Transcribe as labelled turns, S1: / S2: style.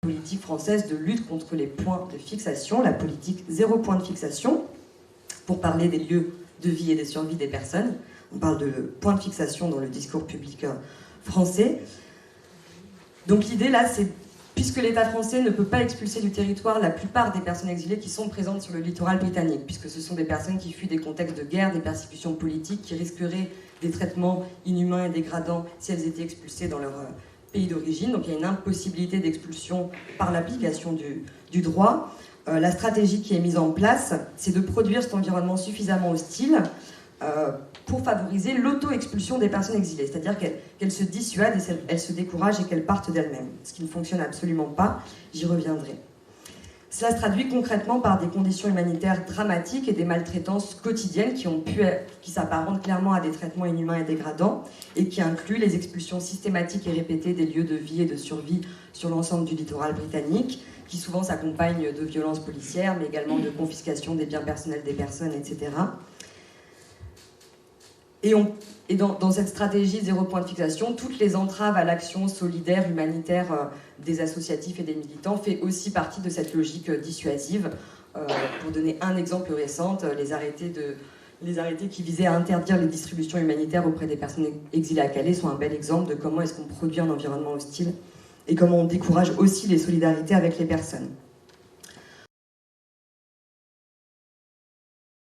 S1: politique française de lutte contre les points de fixation, la politique 0 point de fixation, pour parler des lieux de vie et de survie des personnes. On parle de point de fixation dans le discours public français. Donc l'idée là, c'est, puisque l'État français ne peut pas expulser du territoire la plupart des personnes exilées qui sont présentes sur le littoral britannique, puisque ce sont des personnes qui fuient des contextes de guerre, des persécutions politiques, qui risqueraient des traitements inhumains et dégradants si elles étaient expulsées dans leur pays d'origine. Donc il y a une impossibilité d'expulsion par l'application du droit. La stratégie qui est mise en place, c'est de produire cet environnement suffisamment hostile pour favoriser l'auto-expulsion des personnes exilées, c'est-à-dire qu'elles se dissuadent, elles se découragent et qu'elles partent d'elles-mêmes, ce qui ne fonctionne absolument pas, j'y reviendrai. Cela se traduit concrètement par des conditions humanitaires dramatiques et des maltraitances quotidiennes qui s'apparentent clairement à des traitements inhumains et dégradants et qui incluent les expulsions systématiques et répétées des lieux de vie et de survie sur l'ensemble du littoral britannique, qui souvent s'accompagnent de violences policières, mais également de confiscation des biens personnels des personnes, etc. Et dans cette stratégie 0 point de fixation, toutes les entraves à l'action solidaire, humanitaire des associatifs et des militants fait aussi partie de cette logique dissuasive. Pour donner un exemple récent, les arrêtés qui visaient à interdire les distributions humanitaires auprès des personnes exilées à Calais sont un bel exemple de comment est-ce qu'on produit un environnement hostile et comment on décourage aussi les solidarités avec les personnes.